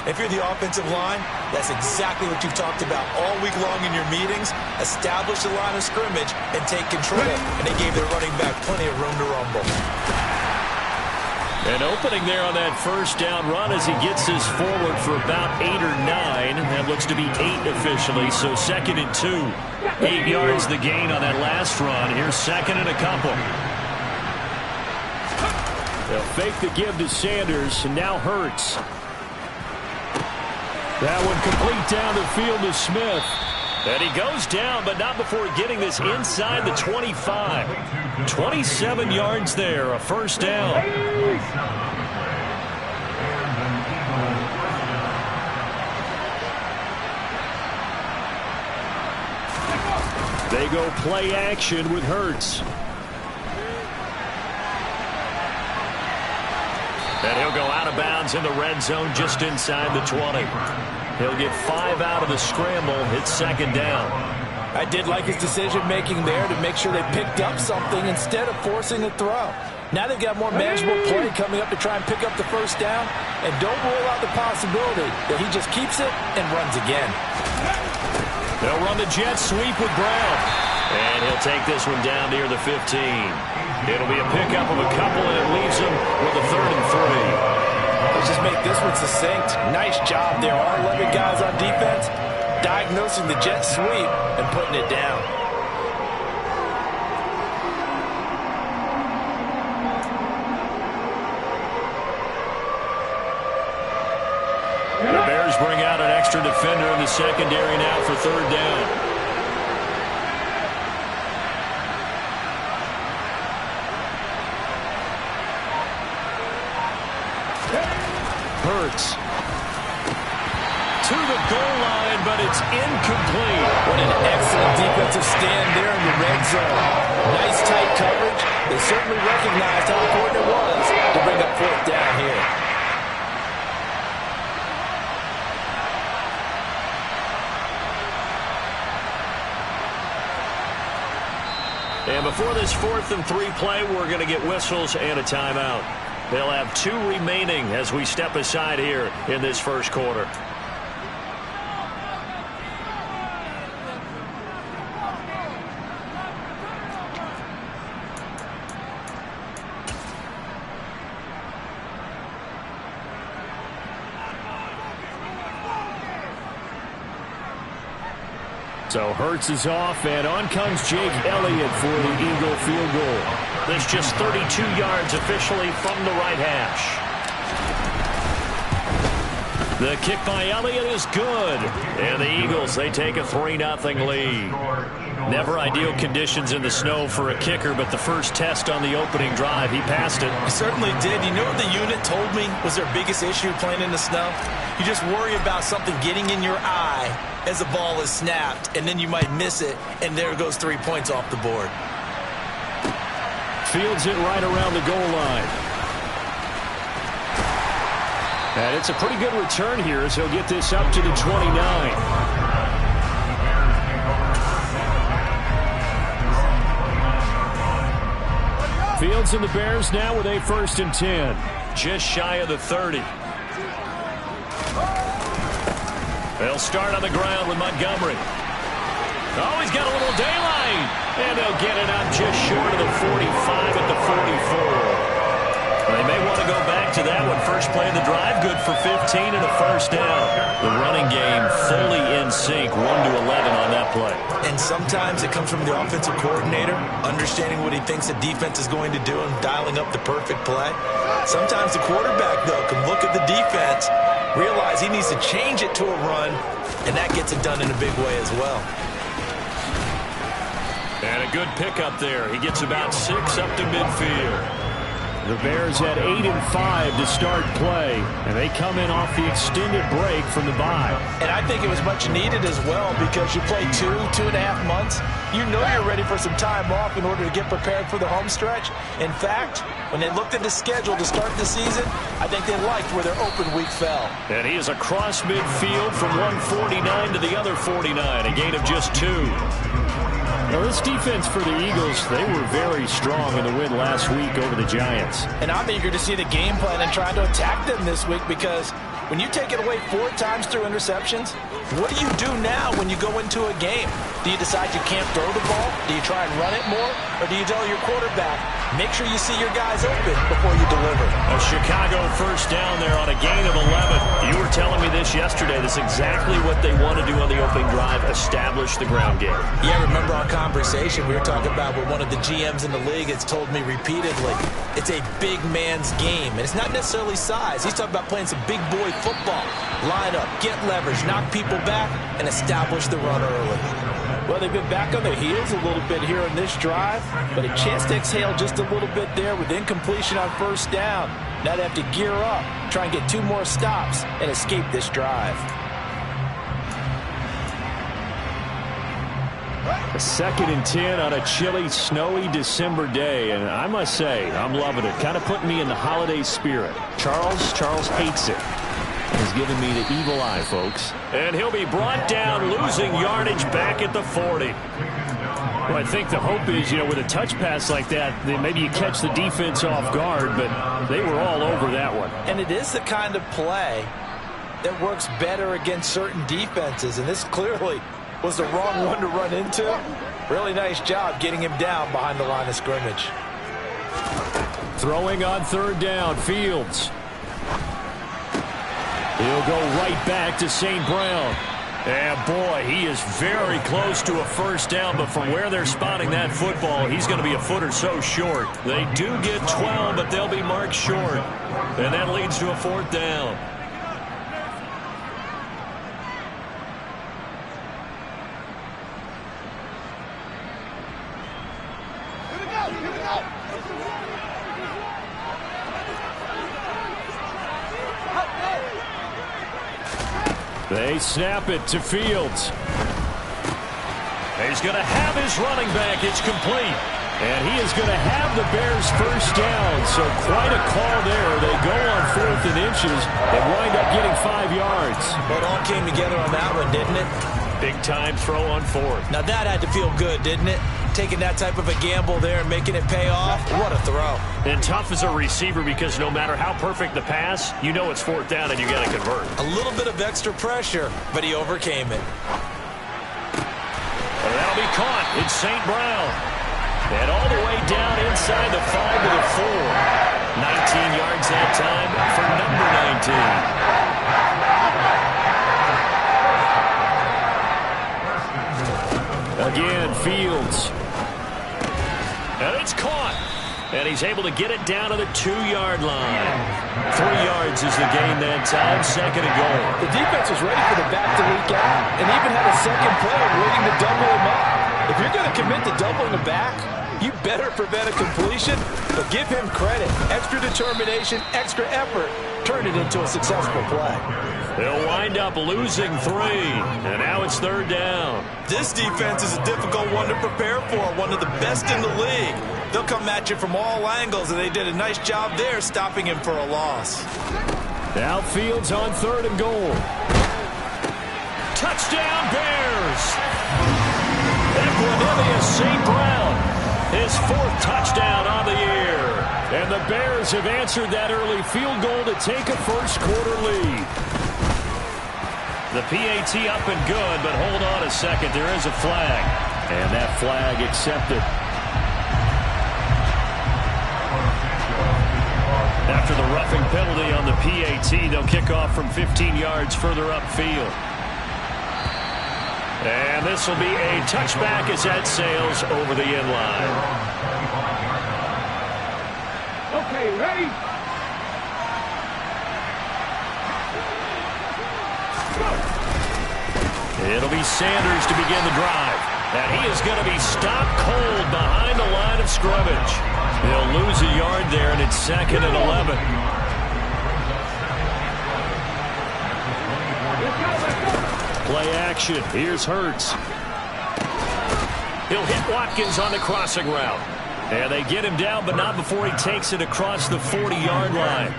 If you're the offensive line, that's exactly what you've talked about all week long in your meetings. Establish the line of scrimmage and take control. And they gave their running back plenty of room to rumble. An opening there on that first down run as he gets this forward for about 8 or 9. That looks to be 8 officially, so 2nd and 2. 8 yards the gain on that last run. Here's 2nd and a couple. They'll fake the give to Sanders, and now Hurts. That one complete down the field to Smith. And he goes down, but not before getting this inside the 25. 27 yards there, a first down. They go play action with Hurts. And he'll go out of bounds in the red zone just inside the 20. He'll get 5 out of the scramble. It's 2nd down. I did like his decision-making there to make sure they picked up something instead of forcing a throw. Now they've got more manageable play coming up to try and pick up the first down. And don't rule out the possibility that he just keeps it and runs again. They'll run the jet sweep with Brown. And he'll take this one down near the 15. It'll be a pickup of a couple, and it leaves him with a 3rd and 3. Let's just make this one succinct. Nice job there. All 11 guys on defense diagnosing the jet sweep and putting it down. The Bears bring out an extra defender in the secondary now for 3rd down. Hurts to the goal line, but it's incomplete. What an excellent defensive stand there in the red zone. Nice tight coverage. They certainly recognized how important it was to bring up 4th down here. And before this 4th and 3 play, we're going to get whistles and a timeout. They'll have 2 remaining as we step aside here in this first quarter. So Hurts is off, and on comes Jake Elliott for the Eagle field goal. This just 32 yards officially from the right hash. The kick by Elliott is good. And the Eagles, they take a 3-0 lead. Never ideal conditions in the snow for a kicker, but the first test on the opening drive, he passed it. He certainly did. You know what the unit told me was their biggest issue playing in the snow? You just worry about something getting in your eye as the ball is snapped, and then you might miss it, and there goes 3 points off the board. Fields it right around the goal line. And it's a pretty good return here as he'll get this up to the 29. Fields and the Bears now with a 1st and 10. Just shy of the 30. They'll start on the ground with Montgomery. Oh, he's got a little daylight. And they'll get it up just short of the 45 at the 44. They may want to go back to that one. First play of the drive, good for 15 and a first down. The running game fully in sync, 1 to 11 on that play. And sometimes it comes from the offensive coordinator, understanding what he thinks the defense is going to do and dialing up the perfect play. Sometimes the quarterback, though, can look at the defense, realize he needs to change it to a run, and that gets it done in a big way as well. And a good pickup there. He gets about 6 up to midfield. The Bears had 8 and 5 to start play, and they come in off the extended break from the bye. And I think it was much needed as well, because you play 2.5 months. You know you're ready for some time off in order to get prepared for the home stretch. In fact, when they looked at the schedule to start the season, I think they liked where their open week fell. And he is across midfield from 149 to the other 49, a gain of just 2. Now, this defense for the Eagles, they were very strong in the win last week over the Giants. And I'm eager to see the game plan and trying to attack them this week, because When you take it away 4 times through interceptions, what do you do now when you go into a game? Do you decide you can't throw the ball? Do you try and run it more? Or do you tell your quarterback, make sure you see your guys open before you deliver? A Chicago first down there on a gain of 11. You were telling me this yesterday. That's exactly what they want to do on the opening drive, establish the ground game. Yeah, remember our conversation we were talking about with one of the GMs in the league has told me repeatedly, it's a big man's game. And it's not necessarily size. He's talking about playing some big boy football. Line up, get leverage, knock people back, and establish the run early. Well, they've been back on their heels a little bit here in this drive, but a chance to exhale just a little bit there with incompletion on first down. Now they have to gear up, try and get 2 more stops, and escape this drive. A 2nd and 10 on a chilly, snowy December day, and I must say, I'm loving it. Kind of putting me in the holiday spirit. Charles hates it. He's giving me the evil eye, folks. And he'll be brought down, losing yardage back at the 40. Well, I think the hope is, with a touch pass like that, maybe you catch the defense off guard, but they were all over that one. And it is the kind of play that works better against certain defenses, and this clearly was the wrong one to run into. Really nice job getting him down behind the line of scrimmage. Throwing on 3rd down, Fields. He'll go right back to St. Brown. And boy, he is very close to a first down, but from where they're spotting that football, he's going to be a foot or so short. They do get 12, but they'll be marked short. And that leads to a 4th down. They snap it to Fields. He's going to have his running back. It's complete. And he is going to have the Bears first down. So quite a call there. They go on 4th and inches and wind up getting 5 yards. Well, it all came together on that one, didn't it? Big time throw on 4th. Now that had to feel good, didn't it? Taking that type of a gamble there and making it pay off. What a throw. And tough as a receiver because no matter how perfect the pass, you know it's 4th down and you got to convert. A little bit of extra pressure, but he overcame it. And that'll be caught. It's St. Brown. And all the way down inside the 5 to the 4. 19 yards that time for number 19. Again, Fields. And it's caught. And he's able to get it down to the 2-yard line. 3 yards is the gain that time, 2nd and goal. The defense was ready for the back to leak out and even had a second player waiting to double him up. If you're going to commit to doubling the back, you better prevent a completion, but give him credit. Extra determination, extra effort, turn it into a successful play. They'll wind up losing 3, and now it's 3rd down. This defense is a difficult one to prepare for, one of the best in the league. They'll come at you from all angles, and they did a nice job there stopping him for a loss. Now Fields on 3rd and goal. Touchdown, Bears! Equanimous St. Brown, his 4th touchdown on the year. And the Bears have answered that early field goal to take a first-quarter lead. The PAT up and good, but hold on a second. There is a flag. And that flag accepted. After the roughing penalty on the PAT, they'll kick off from 15 yards further upfield. And this will be a touchback as that sails over the end line. Okay, ready? It'll be Sanders to begin the drive. And he is going to be stopped cold behind the line of scrimmage. They'll lose a yard there, and it's 2nd and 11. Play action. Here's Hurts. He'll hit Watkins on the crossing route. And they get him down, but not before he takes it across the 40-yard line.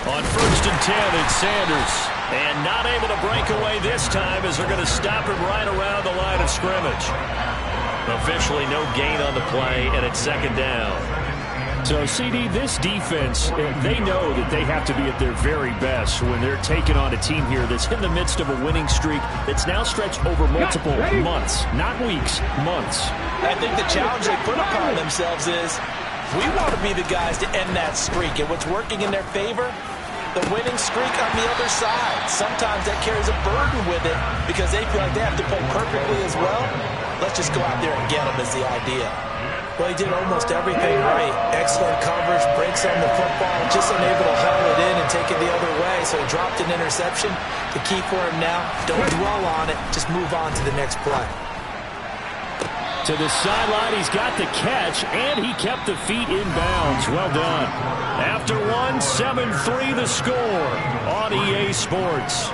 On 1st and 10, it's Sanders. And not able to break away this time as they're going to stop him right around the line of scrimmage. Officially no gain on the play, and it's second down. So, CD, this defense, they know that they have to be at their very best when they're taking on a team here that's in the midst of a winning streak that's now stretched over multiple months, not weeks, months. I think the challenge they put upon themselves is we want to be the guys to end that streak. And what's working in their favor? The winning streak on the other side. Sometimes that carries a burden with it because they feel like they have to play perfectly as well. Let's just go out there and get them is the idea. Well, he did almost everything right. Excellent coverage, breaks on the football, just unable to haul it in and take it the other way. So he dropped an interception. The key for him now, don't dwell on it. Just move on to the next play. To the sideline, he's got the catch, and he kept the feet in bounds. Well done. After one, 7-3 the score on EA Sports.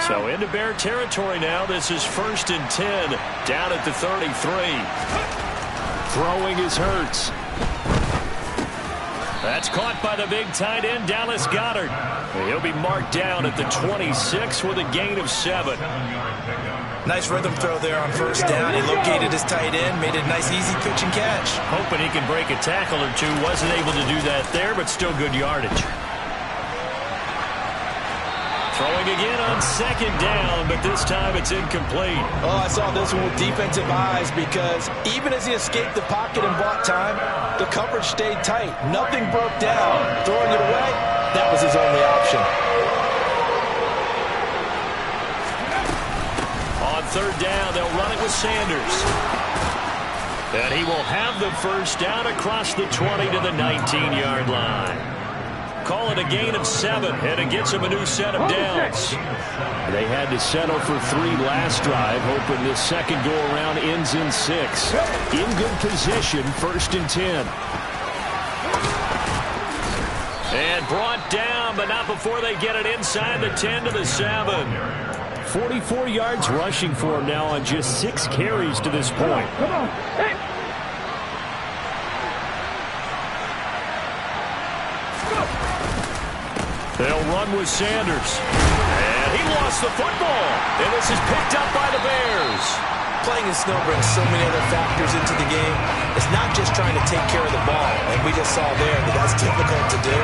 So into Bear territory now. This is 1st and 10 down at the 33. Throwing is Hurts. That's caught by the big tight end, Dallas Goedert. He'll be marked down at the 26 with a gain of 7. Nice rhythm throw there on 1st down. He located his tight end, made a nice easy pitch and catch. Hoping he can break a tackle or two. Wasn't able to do that there, but still good yardage. Throwing again on 2nd down, but this time it's incomplete. Oh, I saw this one with defensive eyes because even as he escaped the pocket and bought time, the coverage stayed tight. Nothing broke down. Throwing it away, that was his only option. On 3rd down, they'll run it with Sanders. And he will have the 1st down across the 20 to the 19-yard line. Call it a gain of 7, and it gets him a new set of downs. They had to settle for 3 last drive, hoping this second go-around ends in 6. In good position, 1st and 10. And brought down, but not before they get it inside the 10 to the 7. 44 yards rushing for him now on just 6 carries to this point. Come on. Hey. They'll run with Sanders. And he lost the football. And this is picked up by the Bears. Playing in snow brings so many other factors into the game. It's not just trying to take care of the ball, and we just saw there that that's difficult to do,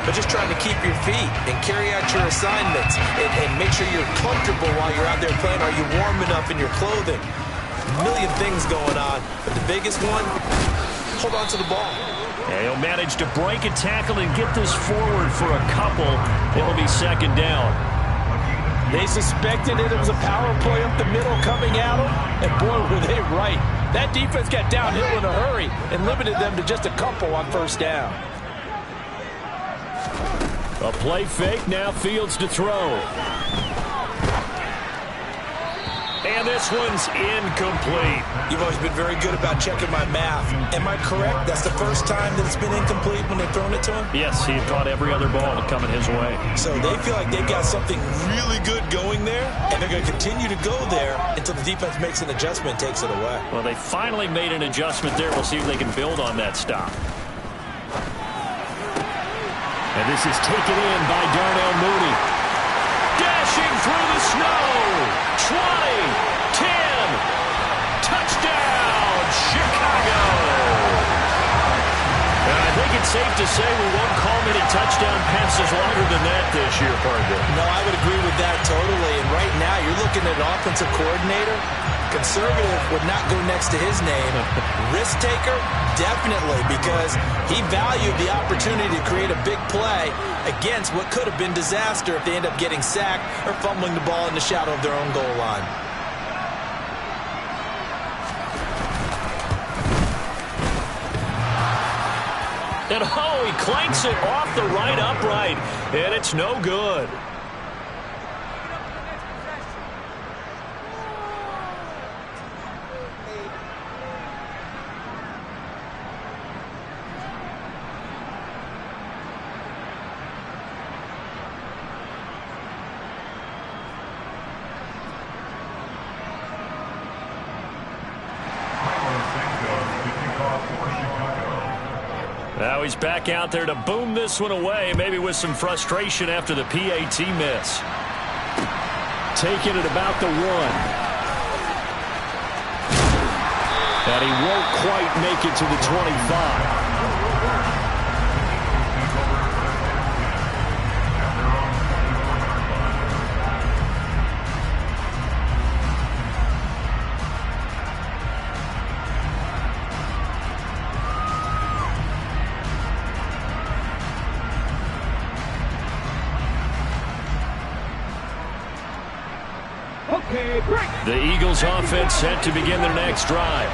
but just trying to keep your feet and carry out your assignments and make sure you're comfortable while you're out there playing. Are you warm enough in your clothing? A million things going on, but the biggest one, hold on to the ball. And he'll manage to break a tackle and get this forward for a couple. It'll be 2nd down. They suspected it was a power play up the middle coming at them, and boy, were they right. That defense got downhill in a hurry and limited them to just a couple on 1st down. A play fake, now Fields to throw. And this one's incomplete. You've always been very good about checking my math. Am I correct? That's the first time that it's been incomplete when they've thrown it to him? Yes, he had caught every other ball coming his way. So they feel like they've got something really good going there, and they're going to continue to go there until the defense makes an adjustment and takes it away. Well, they finally made an adjustment there. We'll see if they can build on that stop. And this is taken in by Darnell Mooney. Dashing through the snow. 20, 10, touchdown, Chicago. And I think it's safe to say we won't call many touchdown passes longer than that this year, partner. No, I would agree with that totally. And right now, you're looking at an offensive coordinator. Conservative would not go next to his name. Risk taker, definitely, because he valued the opportunity to create a big play against what could have been disaster if they end up getting sacked or fumbling the ball in the shadow of their own goal line. And oh, he clanks it off the right upright, and it's no good. Now he's back out there to boom this one away, maybe with some frustration after the PAT miss. Taking it about the 1. And he won't quite make it to the 25. The Eagles offense set to begin their next drive.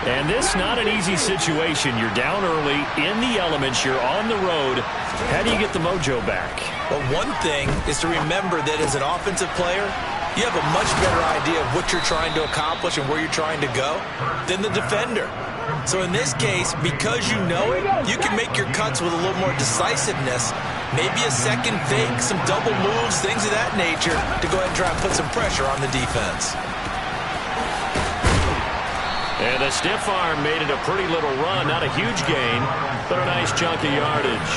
And this not an easy situation. You're down early, in the elements, you're on the road. How do you get the mojo back? Well, one thing is to remember that as an offensive player, you have a much better idea of what you're trying to accomplish and where you're trying to go than the defender. So in this case, because you know it, you can make your cuts with a little more decisiveness. Maybe a second fake, some double moves, things of that nature to go ahead and try and put some pressure on the defense. And the stiff arm made it a pretty little run. Not a huge gain, but a nice chunk of yardage.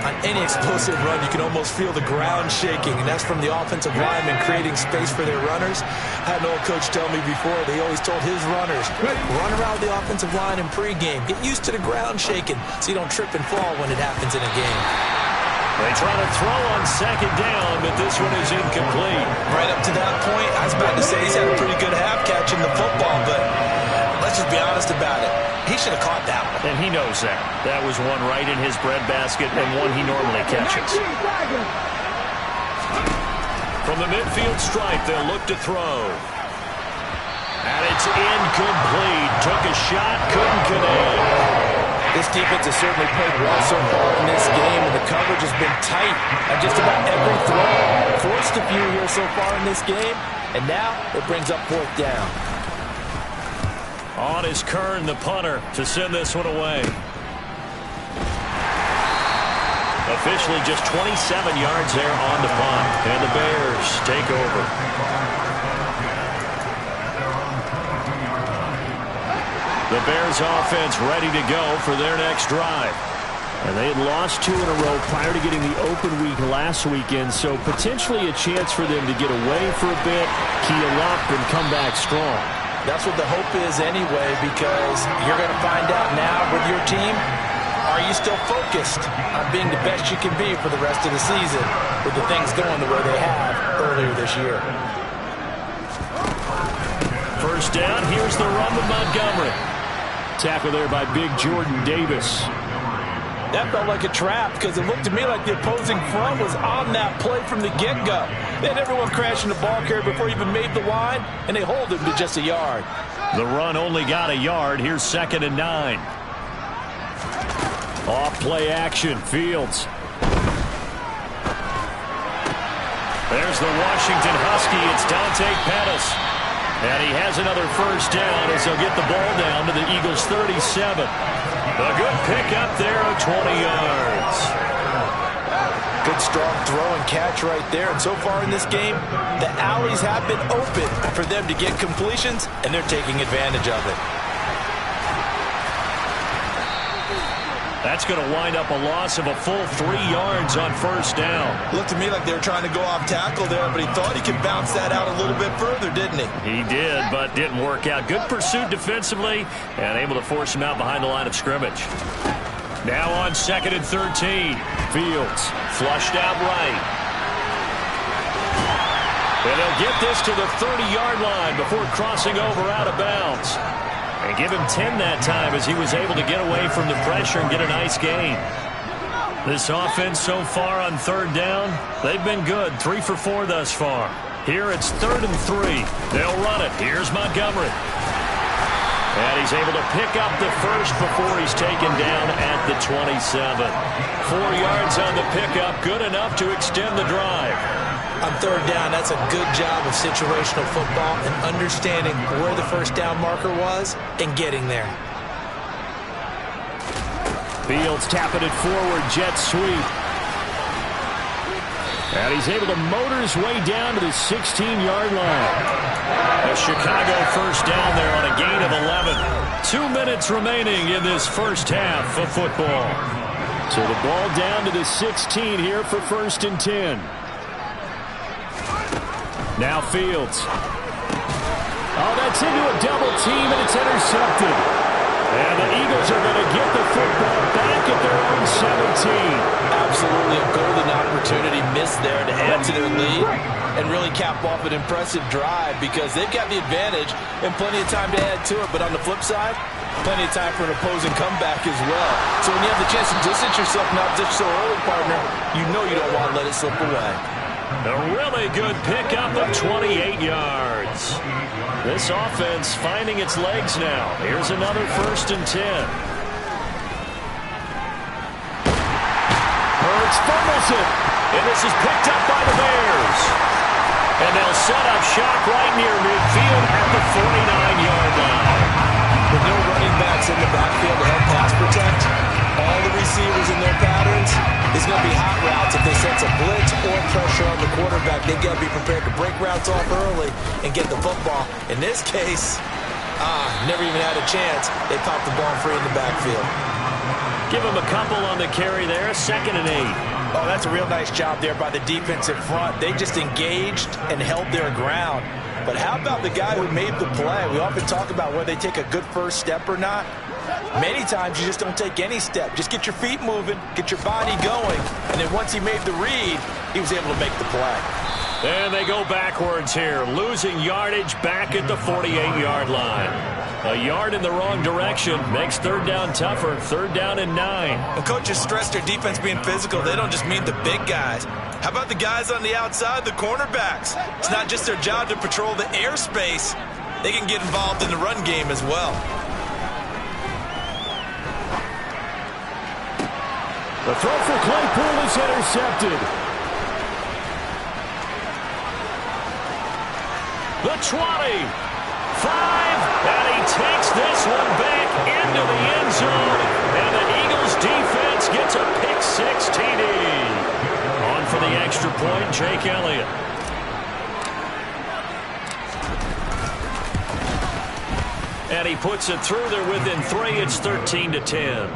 On any explosive run, you can almost feel the ground shaking, and that's from the offensive linemen creating space for their runners. I had an old coach tell me before, they always told his runners, run around the offensive line in pregame. Get used to the ground shaking so you don't trip and fall when it happens in a game. They try to throw on second down, but this one is incomplete. Right up to that point, I was about to say he's had a pretty good half catching the football, but let's just be honest about it. He should have caught that one. And he knows that. That was one right in his breadbasket and one he normally catches. From the midfield stripe, they'll look to throw. And it's incomplete. Took a shot, couldn't connect. This defense has certainly played well so far in this game, and the coverage has been tight on just about every throw. Forced a few here so far in this game, and now it brings up 4th down. On is Kern, the punter, to send this one away. Officially just 27 yards there on the punt, and the Bears take over. The Bears offense ready to go for their next drive. And they had lost 2 in a row prior to getting the open week last weekend, so potentially a chance for them to get away for a bit, keel up, and come back strong. That's what the hope is anyway, because you're going to find out now with your team, are you still focused on being the best you can be for the rest of the season with the things going the way they have earlier this year? First down, here's the run with Montgomery. Tackle there by big Jordan Davis. That felt like a trap because it looked to me like the opposing front was on that play from the get-go. They had everyone crashing the ball carrier before he even made the line, and they hold him to just a yard. The run only got a yard. Here's 2nd and 9. Off play action, Fields. There's the Washington Husky. It's Dante Pettis. And he has another first down as he'll get the ball down to the Eagles' 37. A good pickup there of 20 yards. Good strong throw and catch right there. And so far in this game, the alleys have been open for them to get completions, and they're taking advantage of it. That's going to wind up a loss of a full 3 yards on first down. Looked to me like they were trying to go off tackle there, but he thought he could bounce that out a little bit further, didn't he? He did, but didn't work out. Good pursuit defensively and able to force him out behind the line of scrimmage. Now on 2nd and 13. Fields flushed out right. And they'll get this to the 30-yard line before crossing over out of bounds. And give him 10 that time as he was able to get away from the pressure and get a nice gain. This offense so far on 3rd down, they've been good. 3 for 4 thus far. Here it's 3rd and 3. They'll run it. Here's Montgomery. And he's able to pick up the first before he's taken down at the 27. 4 yards on the pickup, good enough to extend the drive. On 3rd down, that's a good job of situational football and understanding where the first down marker was and getting there. Fields tapping it forward, jet sweep. And he's able to motor his way down to the 16-yard line. A Chicago first down there on a gain of 11. 2 minutes remaining in this first half of football. So the ball down to the 16 here for 1st and 10. Now Fields. Oh, that's into a double team, and it's intercepted. And the Eagles are going to get the football back at their own 17. Absolutely a golden opportunity missed there to add to their lead and really cap off an impressive drive because they've got the advantage and plenty of time to add to it. But on the flip side, plenty of time for an opposing comeback as well. So when you have the chance to distance yourself from opposition so early, partner, you know you don't want to let it slip away. A really good pickup of 28 yards. This offense finding its legs now. Here's another 1st and 10. Hurts fumbles it. And this is picked up by the Bears. And they'll set up shop right near midfield at the 49-yard line. With no running backs in the backfield to help pass protect, all the receivers in their patterns is going to be hot routes. If they sense a blitz or pressure on the quarterback, they've got to be prepared to break routes off early and get the football. In this case, never even had a chance. They popped the ball free in the backfield. Give him a couple on the carry there, 2nd and 8. Oh, that's a real nice job there by the defense in front. They just engaged and held their ground. But how about the guy who made the play? We often talk about whether they take a good first step or not. Many times you just don't take any step. Just get your feet moving, get your body going, and then once he made the read, he was able to make the play. And they go backwards here, losing yardage back at the 48-yard line. A yard in the wrong direction makes 3rd down tougher, 3rd down and 9. The coaches stress their defense being physical. They don't just mean the big guys. How about the guys on the outside, the cornerbacks? It's not just their job to patrol the airspace. They can get involved in the run game as well. The throw for Claypool is intercepted. The 20, 5, and he takes this one back into the end zone. And the Eagles defense gets a pick-6 TD. On for the extra point, Jake Elliott. And he puts it through there within 3. It's 13-10.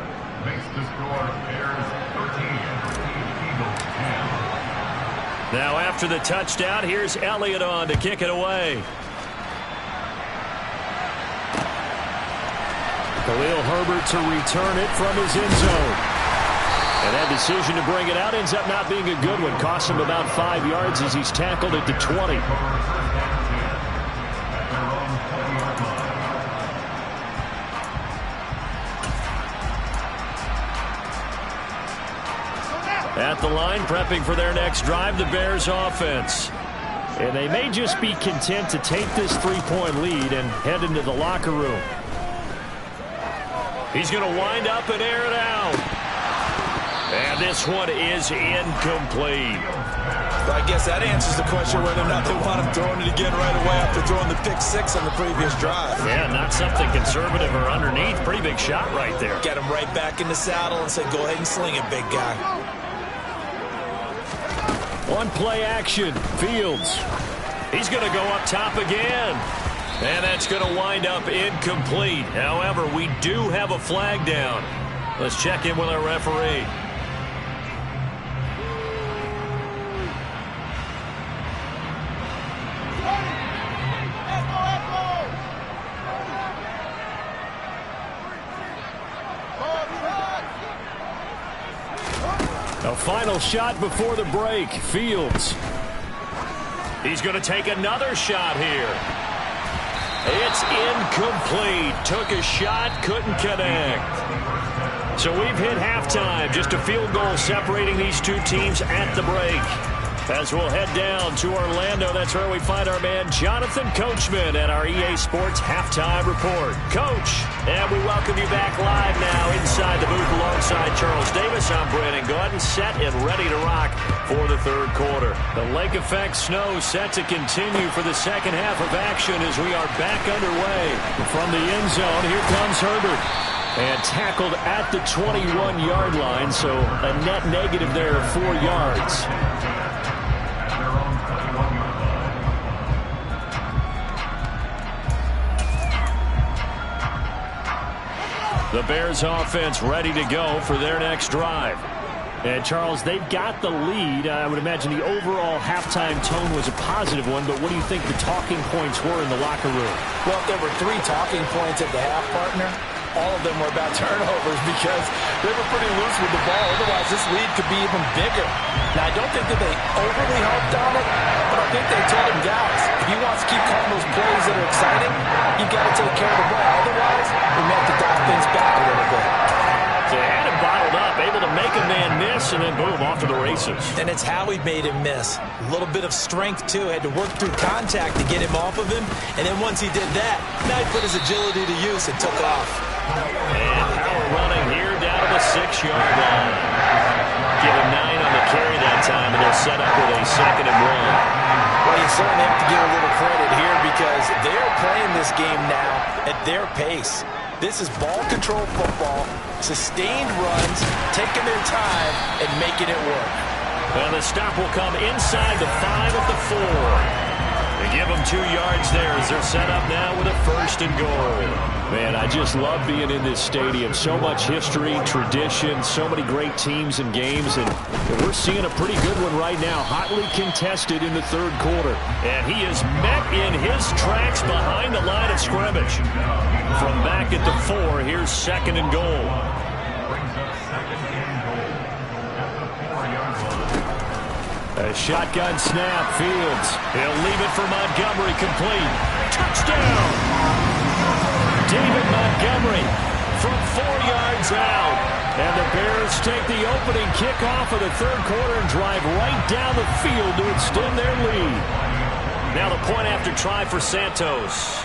Makes the score Bears 13, Eagles 10. Now after the touchdown, here's Elliott on to kick it away. Khalil Herbert to return it from his end zone. And that decision to bring it out ends up not being a good one. Cost him about 5 yards as he's tackled at the 20. At the line, prepping for their next drive, the Bears offense. And they may just be content to take this 3-point lead and head into the locker room. He's going to wind up and air it out. And this one is incomplete. Well, I guess that answers the question whether or not they want him throwing it again right away after throwing the pick-6 on the previous drive. Yeah, not something conservative or underneath. Pretty big shot right there. Get him right back in the saddle and say, go ahead and sling it, big guy. One play action, Fields. He's going to go up top again. And that's going to wind up incomplete. However, we do have a flag down. Let's check in with our referee. A final shot before the break. Fields. He's going to take another shot here. It's incomplete. Took a shot, couldn't connect. So we've hit halftime. Just a field goal separating these two teams at the break. As we'll head down to Orlando, that's where we find our man Jonathan Coachman at our EA Sports Halftime Report. Coach, and we welcome you back live now inside the booth alongside Charles Davis. I'm Brandon Gordon, set and ready to rock for the third quarter. The lake effect snow set to continue for the second half of action as we are back underway. From the end zone, here comes Herbert. And tackled at the 21-yard line, so a net negative there of 4 yards. The Bears offense ready to go for their next drive. And, Charles, they've got the lead. I would imagine the overall halftime tone was a positive one, but what do you think the talking points were in the locker room? Well, if there were 3 talking points at the half, partner, all of them were about turnovers because they were pretty loose with the ball. Otherwise, this lead could be even bigger. Now, I don't think that they overly harped on it, but I think they told him, guys, if he wants to keep calling those plays that are exciting, you've got to take care of the ball. Otherwise, we may have to dial things back a little bit. They had him bottled up, able to make a man miss, and then boom, off to the races. And it's how he made him miss. A little bit of strength, too. Had to work through contact to get him off of him. And then once he did that, now he put his agility to use and took off. And power running here down to the 6-yard line. Give him 9 on the carry that time, and they'll set up with a 2nd and 1. Well, you certainly have to give a little credit here because they're playing this game now at their pace. This is ball control football, sustained runs, taking their time, and making it work. And the stop will come inside the 5 at the 4. They give them 2 yards there as they're set up now with a 1st and goal. Man, I just love being in this stadium. So much history, tradition, so many great teams and games, and we're seeing a pretty good one right now. Hotly contested in the 3rd quarter. And he is met in his tracks behind the line of scrimmage. From back at the 4, here's 2nd and goal. A shotgun snap, Fields. He'll leave it for Montgomery, complete. Touchdown! David Montgomery from 4 yards out. And the Bears take the opening kickoff of the 3rd quarter and drive right down the field to extend their lead. Now the point after try for Santos.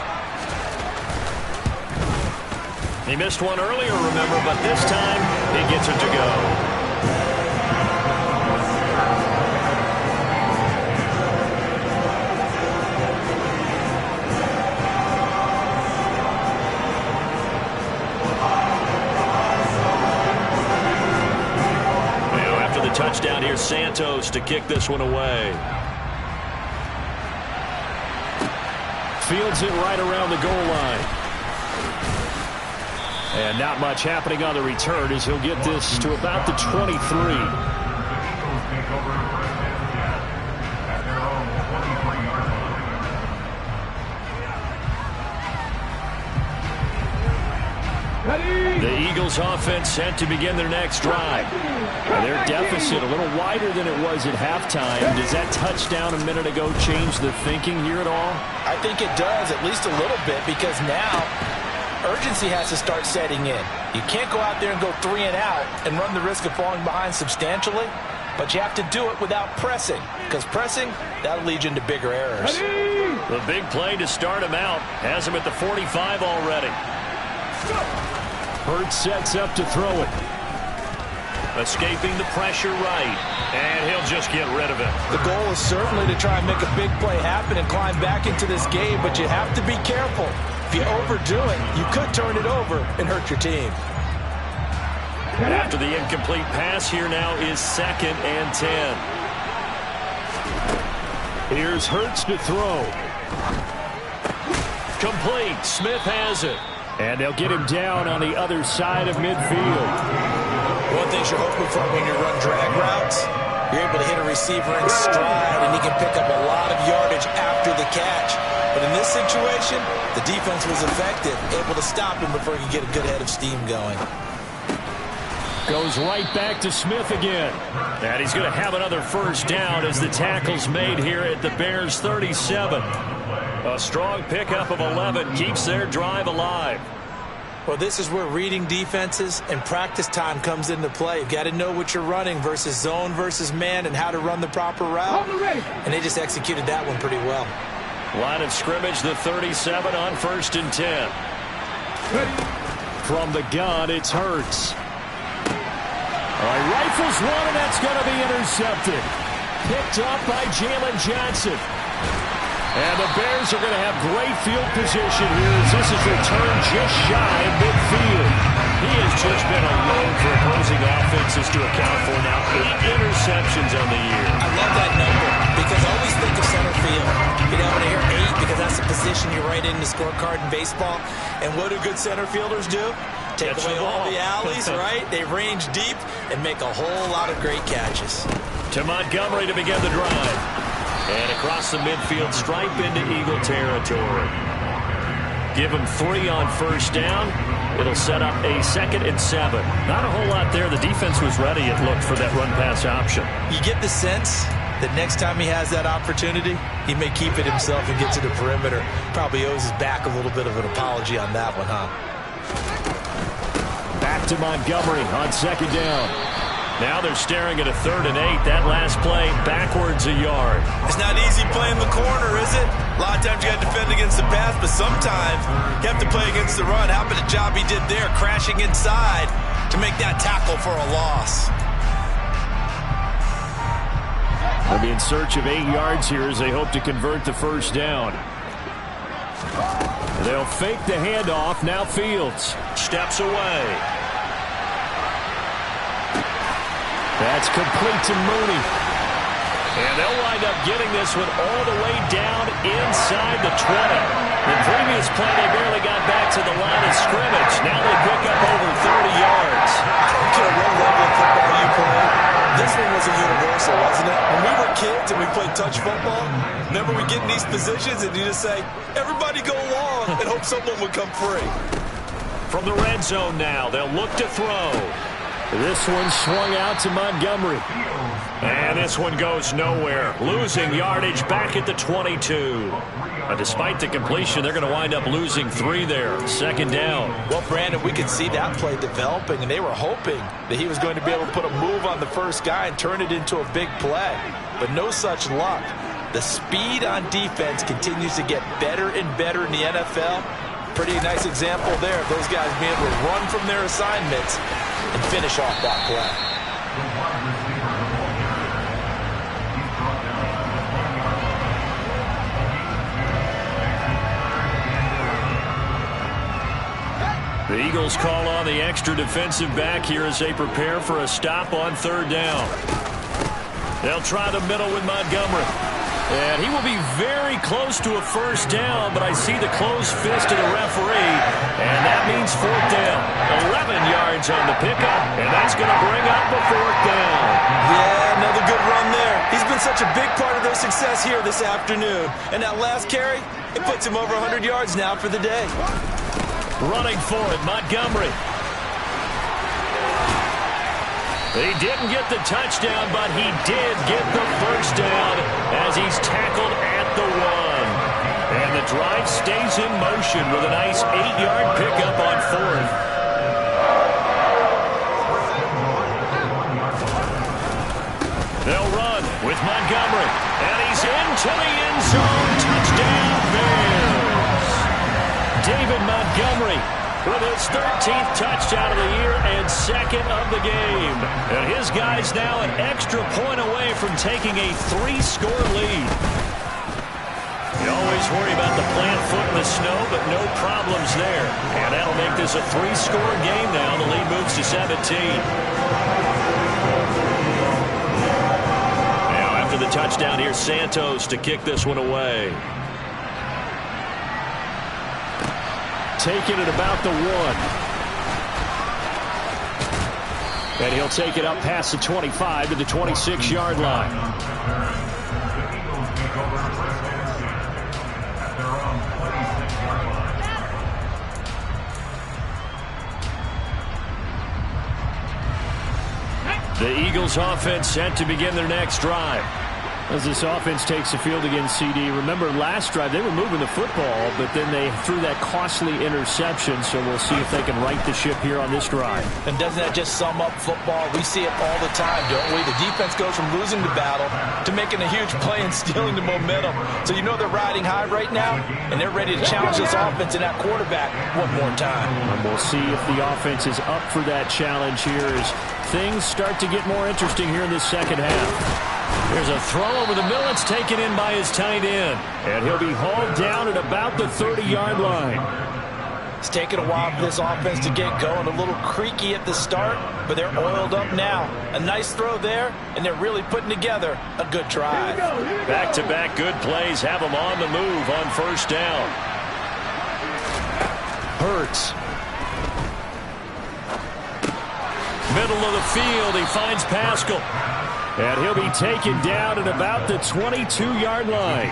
He missed one earlier, remember, but this time he gets it to go. Touchdown here, Santos to kick this one away. Fields it right around the goal line. And not much happening on the return as he'll get this to about the 23. The Eagles offense set to begin their next drive. Their deficit a little wider than it was at halftime. Does that touchdown a minute ago change the thinking here at all? I think it does, at least a little bit, because now urgency has to start setting in. You can't go out there and go 3 and out and run the risk of falling behind substantially, but you have to do it without pressing, because pressing, that'll lead you into bigger errors. The big play to start him out has him at the 45 already. Hurts sets up to throw it. Escaping the pressure right. And he'll just get rid of it. The goal is certainly to try and make a big play happen and climb back into this game, but you have to be careful. If you overdo it, you could turn it over and hurt your team. After the incomplete pass, here now is 2nd and 10. Here's Hurts to throw. Complete. Smith has it. And they'll get him down on the other side of midfield. One thing you're hoping for when you run drag routes, you're able to hit a receiver in stride, and he can pick up a lot of yardage after the catch. But in this situation, the defense was effective, able to stop him before he could get a good head of steam going. Goes right back to Smith again. And he's going to have another 1st down as the tackle's made here at the Bears' 37. A strong pickup of 11 keeps their drive alive. Well, this is where reading defenses and practice time comes into play. You've got to know what you're running versus zone versus man and how to run the proper route. And they just executed that one pretty well. Line of scrimmage, the 37 on 1st and 10. From the gun, it's Hurts. All right, rifles one, and that's going to be intercepted. Picked up by Jalen Johnson. And the Bears are going to have great field position here as this is returned just shy of midfield. He has just been a load for opposing offenses to account for now. 8 interceptions on the year. I love that number because I always think of center field. You know, when I hear 8 because that's the position you write in the scorecard in baseball. And what do good center fielders do? Take away all the alleys, right? They range deep and make a whole lot of great catches. To Montgomery to begin the drive. And across the midfield stripe into Eagle territory. Give him 3 on first down. It'll set up a 2nd and 7. Not a whole lot there. The defense was ready, it looked, for that run-pass option. You get the sense that next time he has that opportunity, he may keep it himself and get to the perimeter. Probably owes his back a little bit of an apology on that one, huh? Back to Montgomery on 2nd down. Now they're staring at a 3rd and 8. That last play backwards a yard. It's not easy playing the corner, is it? A lot of times you got to defend against the pass, but sometimes you have to play against the run. How about the job he did there, crashing inside to make that tackle for a loss? They'll be in search of 8 yards here as they hope to convert the first down. They'll fake the handoff. Now Fields steps away. That's complete to Mooney. And they'll wind up getting this one all the way down inside the 20. The previous play, they barely got back to the line of scrimmage. Now they pick up over 30 yards. I don't care what level of football you play. This one was a universal, wasn't it? When we were kids and we played touch football, remember we get in these positions and you just say, everybody go long, and hope someone would come free. From the red zone now, they'll look to throw. This one swung out to Montgomery. And this one goes nowhere. Losing yardage back at the 22. Despite the completion, they're going to wind up losing 3 there. 2nd down. Well, Brandon, we could see that play developing, and they were hoping that he was going to be able to put a move on the first guy and turn it into a big play. But no such luck. The speed on defense continues to get better and better in the NFL. Pretty nice example there of those guys being able to run from their assignments and finish off that play. The Eagles call on the extra defensive back here as they prepare for a stop on 3rd down. They'll try the middle with Montgomery. And he will be very close to a first down, but I see the closed fist of the referee, and that means 4th down. 11 yards on the pickup, and that's going to bring up a 4th down. Yeah, another good run there. He's been such a big part of their success here this afternoon. And that last carry, it puts him over 100 yards now for the day. Running for it, Montgomery. He didn't get the touchdown, but he did get the first down as he's tackled at the 1. And the drive stays in motion with a nice 8-yard pickup on 4th. They'll run with Montgomery. And he's into the end zone. Touchdown, Bears. David Montgomery with his 13th touchdown of the year and 2nd of the game. And his guy's now an extra point away from taking a 3-score lead. You always worry about the plant foot in the snow, but no problems there. And that'll make this a 3-score game now. The lead moves to 17. Now after the touchdown, here's Santos to kick this one away. Taking it about the 1. And he'll take it up past the 25 to the 26-yard line. The Eagles offense set to begin their next drive. As this offense takes the field against CD, remember last drive they were moving the football, but then they threw that costly interception, so we'll see if they can right the ship here on this drive. And doesn't that just sum up football? We see it all the time, don't we? The defense goes from losing the battle to making a huge play and stealing the momentum. So you know they're riding high right now, and they're ready to challenge this offense and that quarterback one more time. And we'll see if the offense is up for that challenge here as things start to get more interesting here in this second half. There's a throw over the middle. It's taken in by his tight end. And he'll be hauled down at about the 30-yard line. It's taken a while for this offense to get going. A little creaky at the start, but they're oiled up now. A nice throw there, and they're really putting together a good drive. Back-to-back good plays have them on the move on first down. Hurts. Middle of the field, he finds Pascal. And he'll be taken down at about the 22-yard line.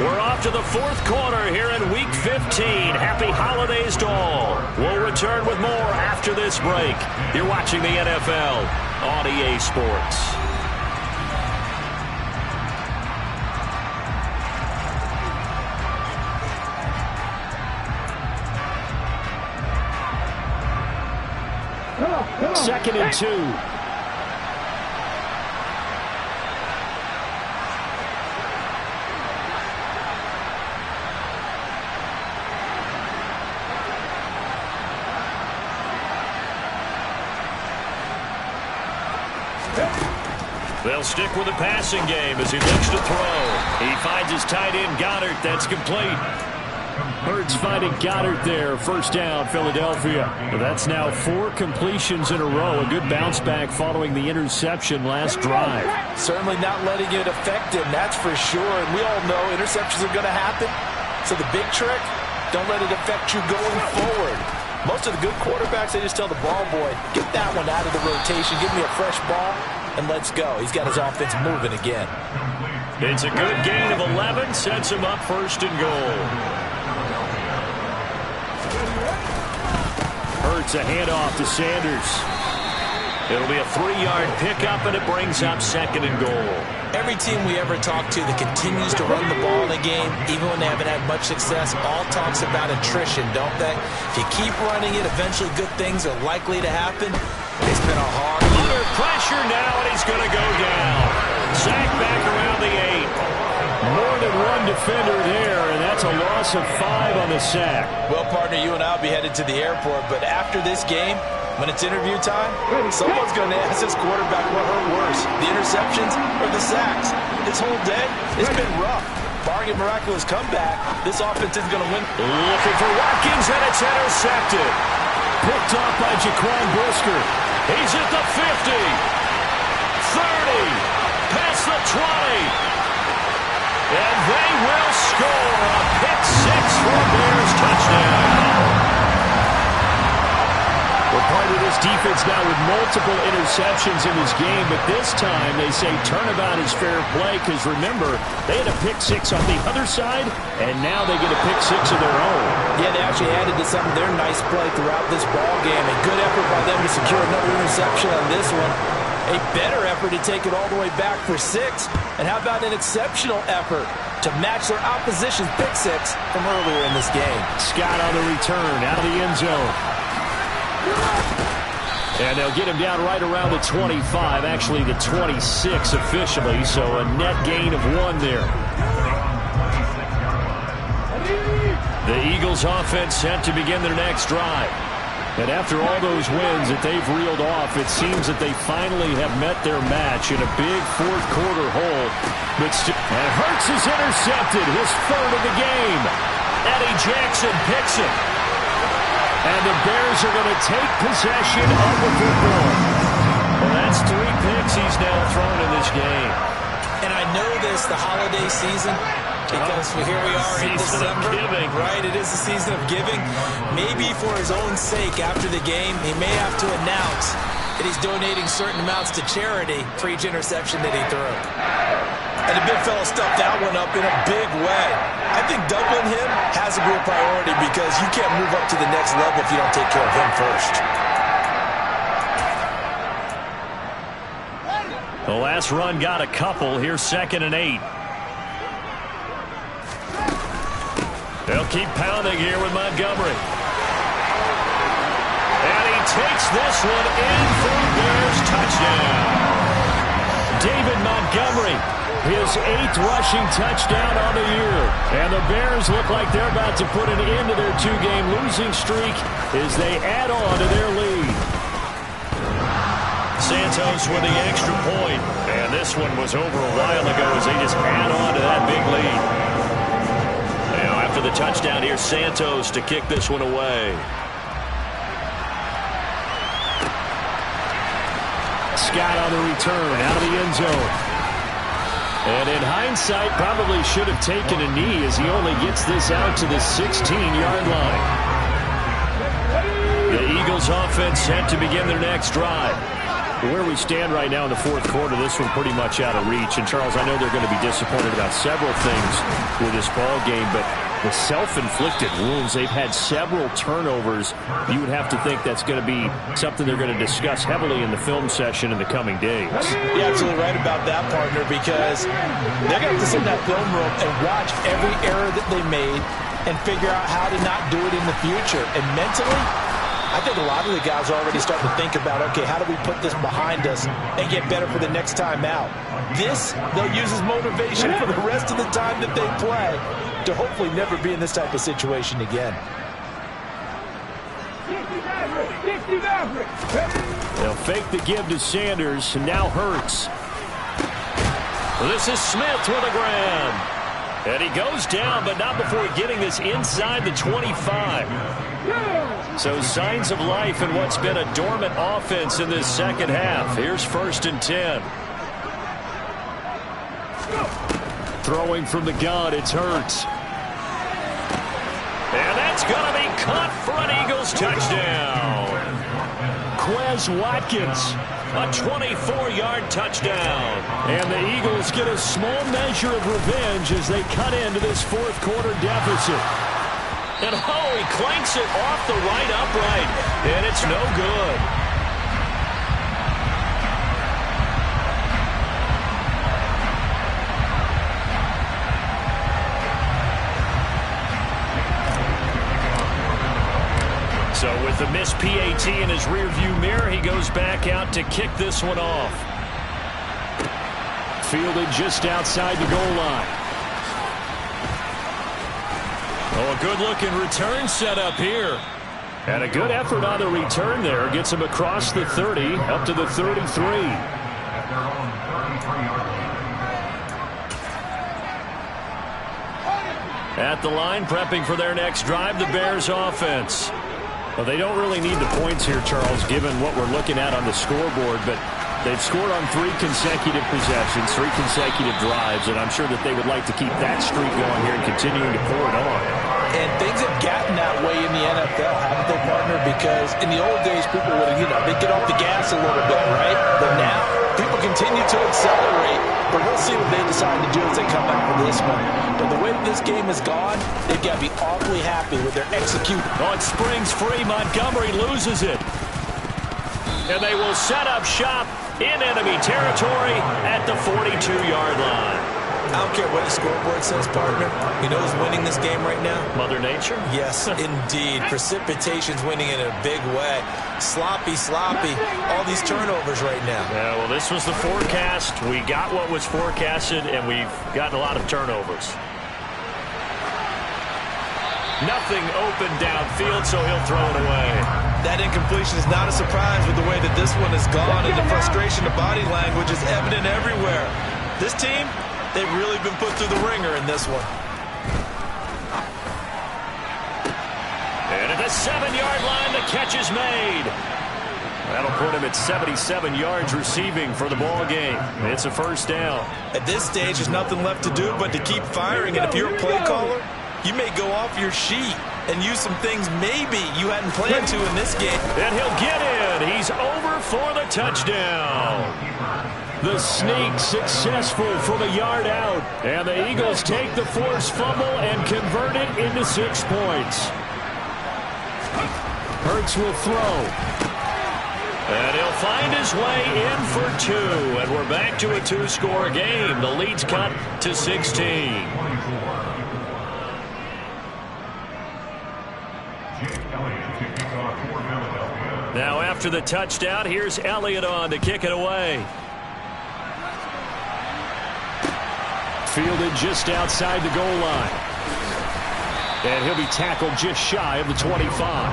We're off to the fourth quarter here in Week 15. Happy holidays to all. We'll return with more after this break. You're watching the NFL on EA Sports. Second and 2. They'll stick with the passing game as he looks to throw. He finds his tight end, Goddard. That's complete. Hurts finding Goddard there. First down, Philadelphia. That's now 4 completions in a row. A good bounce back following the interception last drive. Certainly not letting it affect him, that's for sure. And we all know interceptions are going to happen. So the big trick, don't let it affect you going forward. Most of the good quarterbacks, they just tell the ball boy, get that one out of the rotation, give me a fresh ball, and let's go. He's got his offense moving again. It's a good gain of 11, sets him up first and goal. Hurts a handoff to Sanders. It'll be a 3-yard pickup, and it brings up second and goal. Every team we ever talk to that continues to run the ball in a game, even when they haven't had much success, all talks about attrition, don't they? If you keep running it, eventually good things are likely to happen. It's been a hard year. Under pressure now, and he's going to go down. Sack back around the 8. More than one defender there, and that's a loss of 5 on the sack. Well, partner, you and I will be headed to the airport, but after this game, when it's interview time, someone's going to ask this quarterback what hurt worse, the interceptions or the sacks. This whole day, it's been rough. Barring a miraculous comeback, this offense is going to win. Looking for Watkins, and it's intercepted. Picked off by Jaquan Brisker. He's at the 50, 30, past the 20. And they will score a pick 6 for a Bears touchdown. We're part of this defense now with multiple interceptions in this game, but this time they say turnabout is fair play because, remember, they had a pick 6 on the other side, and now they get a pick 6 of their own. Yeah, they actually added to some of their nice play throughout this ball game. A good effort by them to secure another interception on this one. A better effort to take it all the way back for 6. And how about an exceptional effort to match their opposition's pick 6 from earlier in this game? Scott on the return out of the end zone. And they'll get him down right around the 25, actually the 26 officially, so a net gain of 1 there. The Eagles offense set to begin their next drive. And after all those wins that they've reeled off, it seems that they finally have met their match in a big fourth quarter hole. And Hurts is intercepted, his 3rd of the game. Eddie Jackson picks it. And the Bears are going to take possession of the football. Well, that's 3 picks he's now thrown in this game. And I know this, the holiday season, because here we are in December. Giving. Right, it is the season of giving. Maybe for his own sake after the game, he may have to announce that he's donating certain amounts to charity for each interception that he threw. And the big fella stuffed that one up in a big way. I think doubling him has to be a priority because you can't move up to the next level if you don't take care of him first. The last run got a couple. Here's 2nd and 8. They'll keep pounding here with Montgomery. And he takes this one in for a Bears touchdown. David Montgomery, his 8th rushing touchdown on the year. And the Bears look like they're about to put an end to their 2-game losing streak as they add on to their lead. Santos with the extra point. And this one was over a while ago as they just add on to that big lead. Now after the touchdown, here's Santos to kick this one away. Scott on the return out of the end zone. And in hindsight, probably should have taken a knee as he only gets this out to the 16-yard line. Eagles offense set to begin their next drive. Where we stand right now in the fourth quarter, this one pretty much out of reach. And, Charles, I know they're going to be disappointed about several things with this ball game, but the self-inflicted wounds, they've had several turnovers. You would have to think that's going to be something they're going to discuss heavily in the film session in the coming days. You're absolutely right about that, partner, because they're going to have to sit in that film room and watch every error that they made and figure out how to not do it in the future. And mentally, I think a lot of the guys are already starting to think about, okay, how do we put this behind us and get better for the next time out? This, they'll use as motivation for the rest of the time that they play to hopefully never be in this type of situation again. They'll fake the give to Sanders, and now Hurts. This is Smith with a grab. And he goes down, but not before getting this inside the 25. So signs of life in what's been a dormant offense in this second half. Here's 1st and 10. Throwing from the gun, it's Hurts. And that's going to be caught for an Eagles touchdown. Quez Watkins, a 24-yard touchdown. And the Eagles get a small measure of revenge as they cut into this fourth quarter deficit. And he clanks it off the right upright, and it's no good. So with the missed PAT in his rearview mirror, he goes back out to kick this one off. Fielded just outside the goal line. Oh, a good-looking return set up here. And a good effort on the return there. Gets him across the 30, up to the 33. At the line, prepping for their next drive, the Bears offense. Well, they don't really need the points here, Charles, given what we're looking at on the scoreboard, but they've scored on 3 consecutive possessions, 3 consecutive drives, and I'm sure that they would like to keep that streak going here and continuing to pour it on. And things have gotten that way in the NFL, haven't they, partner? Because in the old days, people would, they'd get off the gas a little bit, right? But now, people continue to accelerate, but we'll see what they decide to do as they come out with this one. But the way that this game has gone, they've got to be awfully happy with their execution. On springs free, Montgomery loses it. And they will set up shop in enemy territory at the 42-yard line. I don't care what the scoreboard says, partner. You know who's winning this game right now? Mother Nature? Yes, indeed. Precipitation's winning in a big way. Sloppy. All these turnovers right now. Yeah, well, this was the forecast. We got what was forecasted, and we've gotten a lot of turnovers. Nothing open downfield, so he'll throw it away. That incompletion is not a surprise with the way that this one has gone, and the frustration, the body language is evident everywhere. This team, they've really been put through the ringer in this one. And at the 7-yard line, the catch is made. That'll put him at 77 yards receiving for the ball game. It's a first down. At this stage, there's nothing left to do but to keep firing, and if you're a play caller, you may go off your sheet and use some things maybe you hadn't planned to in this game. And he'll get in. He's over for the touchdown. The sneak successful from a yard out. And the Eagles take the forced fumble and convert it into 6 points. Hurts will throw. And he'll find his way in for 2. And we're back to a 2-score game. The lead's cut to 16. Now after the touchdown, here's Elliott on to kick it away. Fielded just outside the goal line. And he'll be tackled just shy of the 25.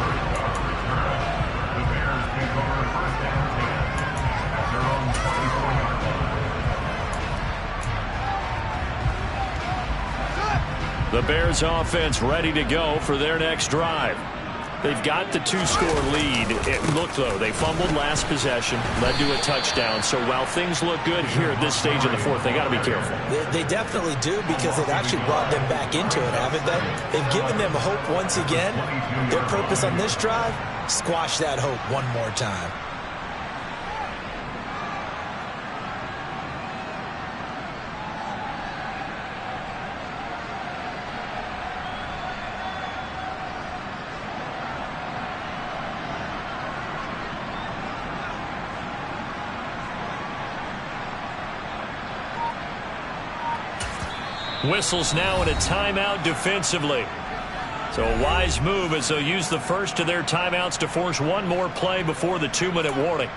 The Bears offense ready to go for their next drive. They've got the 2-score lead. Look, though, they fumbled last possession, led to a touchdown. So while things look good here at this stage in the fourth, they got to be careful. They definitely do, because they've actually brought them back into it, haven't they? They've given them hope once again. Their purpose on this drive, squash that hope one more time. Whistles now in a timeout defensively. So a wise move as they'll use the first of their timeouts to force one more play before the 2-minute warning.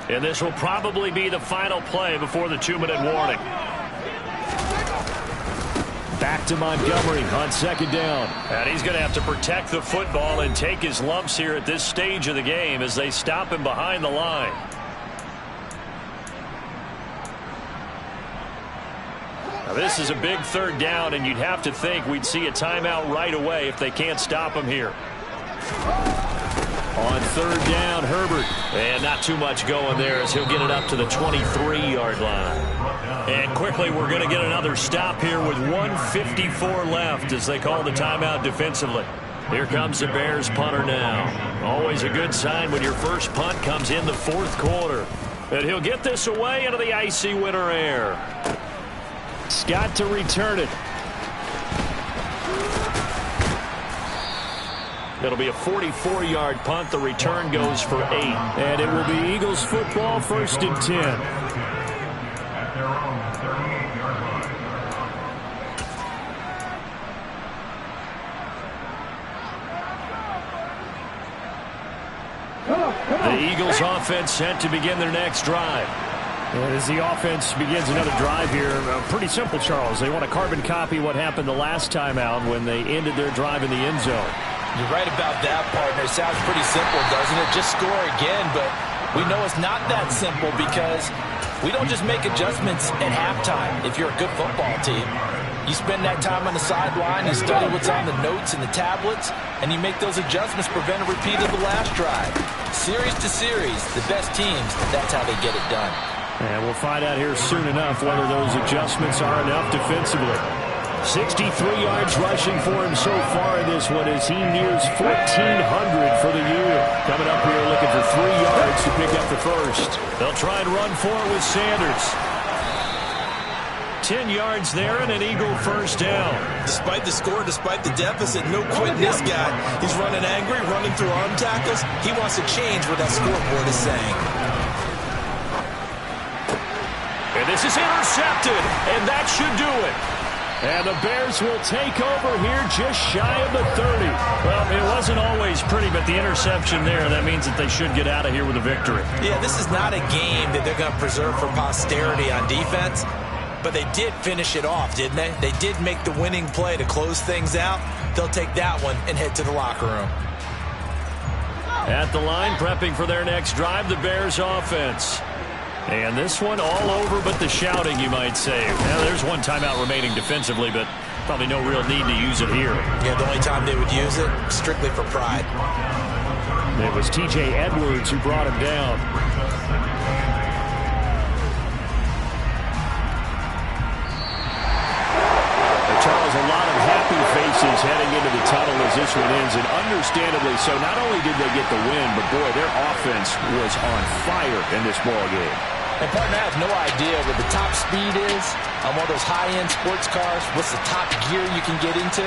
And this will probably be the final play before the 2-minute warning. Back to Montgomery on second down. And he's going to have to protect the football and take his lumps here at this stage of the game as they stop him behind the line. Now this is a big third down, and you'd have to think we'd see a timeout right away if they can't stop him here. On third down, Herbert. And not too much going there as he'll get it up to the 23-yard line. And quickly, we're going to get another stop here with 1:54 left as they call the timeout defensively. Here comes the Bears punter now. Always a good sign when your first punt comes in the fourth quarter. And he'll get this away into the icy winter air. Scott to return it. It'll be a 44-yard punt. The return goes for 8. And it will be Eagles football, 1st and 10. The Eagles offense set to begin their next drive. And as the offense begins another drive here, pretty simple, Charles. They want to carbon copy what happened the last time out when they ended their drive in the end zone. You're right about that, partner. It sounds pretty simple, doesn't it? Just score again, but we know it's not that simple because we don't just make adjustments at halftime if you're a good football team. You spend that time on the sideline, you study what's on the notes and the tablets, and you make those adjustments, prevent a repeat of the last drive. Series to series, the best teams, that's how they get it done. And we'll find out here soon enough whether those adjustments are enough defensively. 63 yards rushing for him so far in this one as he nears 1,400 for the year. Coming up here looking for 3 yards to pick up the first. They'll try and run for it with Sanders. 10 yards there and an Eagle first down. Despite the score, despite the deficit, no quitting this guy. He's running angry, running through arm tackles. He wants to change what that scoreboard is saying. And this is intercepted, and that should do it. And the Bears will take over here just shy of the 30. Well, it wasn't always pretty, but the interception there, that means that they should get out of here with a victory. Yeah, this is not a game that they're going to preserve for posterity on defense, but they did finish it off, didn't they? They did make the winning play to close things out. They'll take that one and head to the locker room. At the line, prepping for their next drive, the Bears offense. And this one all over but the shouting, you might say. Now, there's one timeout remaining defensively, but probably no real need to use it here. Yeah, the only time they would use it, strictly for pride. It was T.J. Edwards who brought him down. Charles, a lot of happy faces heading into the tunnel as this one ends, and understandably so. Not only did they get the win, but boy, their offense was on fire in this ball game. And partner, I have no idea what the top speed is on one of those high-end sports cars. What's the top gear you can get into?